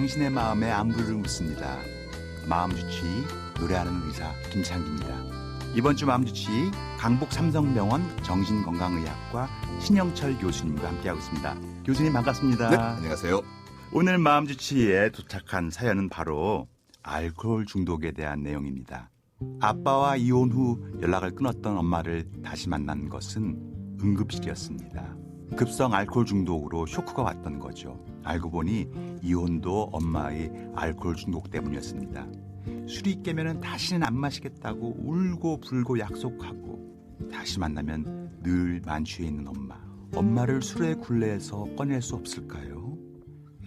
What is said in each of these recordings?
당신의 마음에 안부를 묻습니다. 마음주치 노래하는 의사 김창기입니다. 이번 주 마음주치 강북 삼성병원 정신건강의학과 신영철 교수님과 함께하고 있습니다. 교수님 반갑습니다. 네, 안녕하세요. 오늘 마음주치에 도착한 사연은 바로 알코올 중독에 대한 내용입니다. 아빠와 이혼 후 연락을 끊었던 엄마를 다시 만난 것은 응급실이었습니다. 급성 알코올 중독으로 쇼크가 왔던 거죠. 알고 보니 이혼도 엄마의 알코올 중독 때문이었습니다. 술이 깨면은 다시는 안 마시겠다고 울고 불고 약속하고 다시 만나면 늘 만취해 있는 엄마. 엄마를 술의 굴레에서 꺼낼 수 없을까요?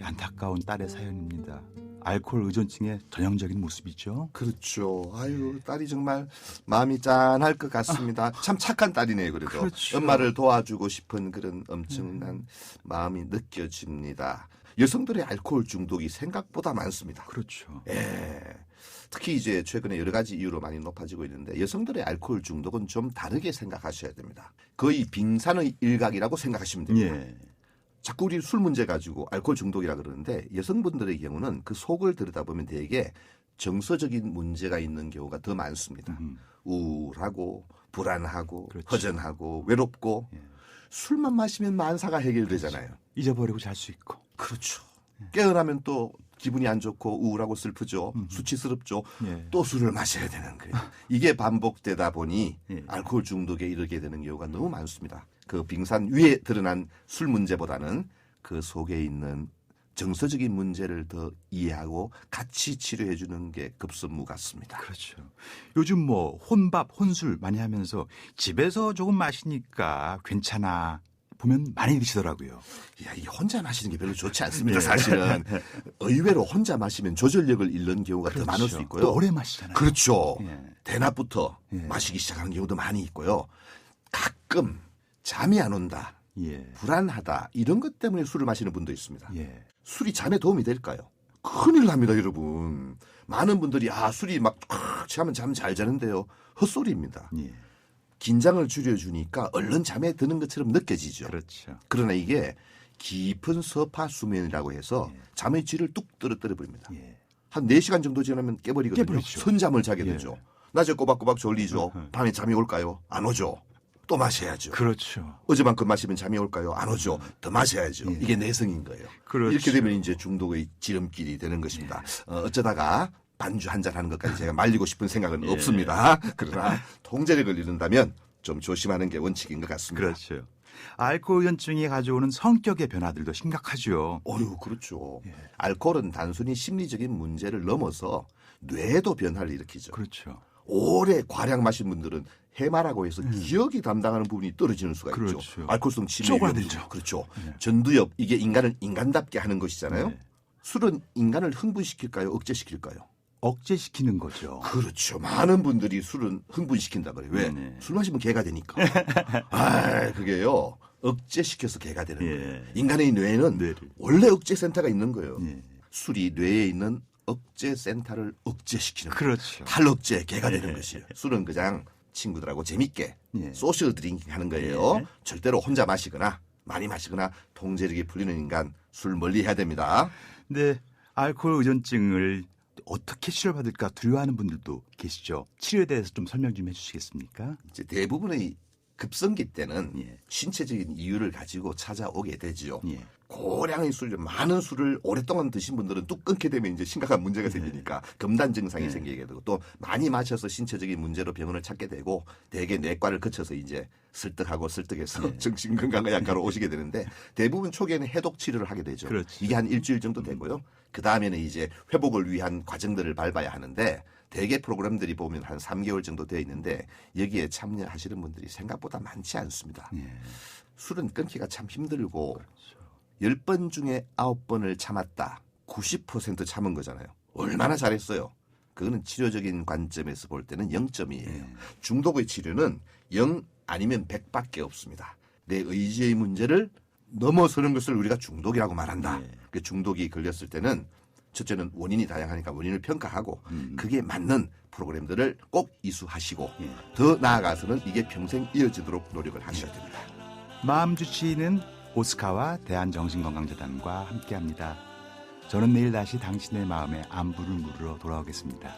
안타까운 딸의 사연입니다. 알코올 의존증의 전형적인 모습이죠. 그렇죠. 아유, 딸이 정말 마음이 짠할 것 같습니다. 참 착한 딸이네요. 그래도 그렇죠. 엄마를 도와주고 싶은 그런 엄청난 마음이 느껴집니다. 여성들의 알코올 중독이 생각보다 많습니다. 그렇죠. 예. 특히 이제 최근에 여러 가지 이유로 많이 높아지고 있는데 여성들의 알코올 중독은 좀 다르게 생각하셔야 됩니다. 거의 빙산의 일각이라고 생각하시면 됩니다. 예. 자꾸 우리 술 문제 가지고 알코올 중독이라 그러는데 여성분들의 경우는 그 속을 들여다보면 되게 정서적인 문제가 있는 경우가 더 많습니다. 우울하고 불안하고 그렇죠. 허전하고 외롭고 예. 술만 마시면 만사가 해결되잖아요. 잊어버리고 잘 수 있고. 그렇죠. 깨어나면 또 기분이 안 좋고 우울하고 슬프죠. 수치스럽죠. 예. 또 술을 마셔야 되는 거예요. 이게 반복되다 보니 예. 알코올 중독에 이르게 되는 경우가 너무 많습니다. 그 빙산 위에 드러난 술 문제보다는 그 속에 있는 정서적인 문제를 더 이해하고 같이 치료해 주는 게 급선무 같습니다. 그렇죠. 요즘 뭐 혼밥, 혼술 많이 하면서 집에서 조금 마시니까 괜찮아 보면 많이 드시더라고요. 야, 이 혼자 마시는 게 별로 좋지 않습니다. 예. 사실은 의외로 혼자 마시면 조절력을 잃는 경우가 그렇죠. 더 많을 수 있고요. 또 오래 마시잖아요. 그렇죠. 예. 대낮부터 예. 마시기 시작하는 경우도 많이 있고요. 가끔 잠이 안 온다, 예. 불안하다 이런 것 때문에 술을 마시는 분도 있습니다. 예. 술이 잠에 도움이 될까요? 큰일 납니다, 여러분. 많은 분들이 술이 막 취하면 잠 잘 자는데요. 헛소리입니다. 예. 긴장을 줄여주니까 얼른 잠에 드는 것처럼 느껴지죠. 그렇죠. 그러나 이게 깊은 서파 수면이라고 해서 잠의 질을 뚝 떨어뜨려 버립니다. 예. 한 4시간 정도 지나면 깨버리거든요. 깨버리죠. 선잠을 자게 예. 되죠. 낮에 꼬박꼬박 졸리죠. 밤에 잠이 올까요? 안 오죠. 또 마셔야죠. 그렇죠. 어제만큼 마시면 잠이 올까요? 안 오죠. 더 마셔야죠. 예. 이게 내성인 거예요. 그렇죠. 이렇게 되면 이제 중독의 지름길이 되는 것입니다. 어쩌다가 반주 한 잔 하는 것까지 제가 말리고 싶은 생각은 없습니다. 그러나 통제력을 잃는다면 좀 조심하는 게 원칙인 것 같습니다. 그렇죠. 알코올 의존증이 가져오는 성격의 변화들도 심각하죠. 어휴, 그렇죠. 알코올은 단순히 심리적인 문제를 넘어서 뇌도 변화를 일으키죠. 그렇죠. 오래 과량 마신 분들은 해마라고 해서 기억이 담당하는 부분이 떨어지는 수가 그렇죠. 있죠. 알코올성 치매 쪼그라들죠. 그렇죠. 전두엽 이게 인간을 인간답게 하는 것이잖아요. 네. 술은 인간을 흥분시킬까요? 억제시킬까요? 억제시키는 거죠. 그렇죠. 많은 분들이 술은 흥분시킨다 그래요. 왜? 네. 술 마시면 개가 되니까. 그게요. 억제시켜서 개가 되는 예. 거예요. 인간의 뇌는 뇌를. 원래 억제센터가 있는 거예요. 예. 술이 뇌에 있는 억제센터를 억제시키는 거예요. 그렇죠. 탈억제 개가 되는 것이에요. 술은 그냥 친구들하고 재밌게 예. 소셜 드링킹 하는 거예요. 예. 절대로 혼자 마시거나 많이 마시거나 통제력이 풀리는 인간 술 멀리 해야 됩니다. 근데 알코올 의존증을 어떻게 치료받을까 두려워하는 분들도 계시죠. 치료에 대해서 좀 설명 좀 해주시겠습니까? 이제 대부분의 급성기 때는 예. 신체적인 이유를 가지고 찾아오게 되지요. 예. 고량의 술, 많은 술을 오랫동안 드신 분들은 뚝 끊게 되면 이제 심각한 문제가 생기니까 금단 증상이 생기게 되고 또 많이 마셔서 신체적인 문제로 병원을 찾게 되고 대개 내과를 거쳐서 이제 설득해서 정신건강의학과로 오시게 되는데 대부분 초기에는 해독 치료를 하게 되죠. 그렇죠. 이게 한 일주일 정도 되고요. 그 다음에는 이제 회복을 위한 과정들을 밟아야 하는데 대개 프로그램들이 보면 한 3개월 정도 되어 있는데 여기에 참여하시는 분들이 생각보다 많지 않습니다. 예. 술은 끊기가 참 힘들고 그렇죠. 10번 중에 9번을 참았다. 90% 참은 거잖아요. 얼마나 잘했어요. 그거는 치료적인 관점에서 볼 때는 0점이에요. 중독의 치료는 0 아니면 100밖에 없습니다. 내 의지의 문제를 넘어서는 것을 우리가 중독이라고 말한다. 그 중독이 걸렸을 때는 첫째는 원인이 다양하니까 원인을 평가하고 그게 맞는 프로그램들을 꼭 이수하시고 더 나아가서는 이게 평생 이어지도록 노력을 하셔야 됩니다. 마음 주치의는 오스카와 대한정신건강재단과 함께합니다. 저는 내일 다시 당신의 마음에 안부를 물으러 돌아오겠습니다.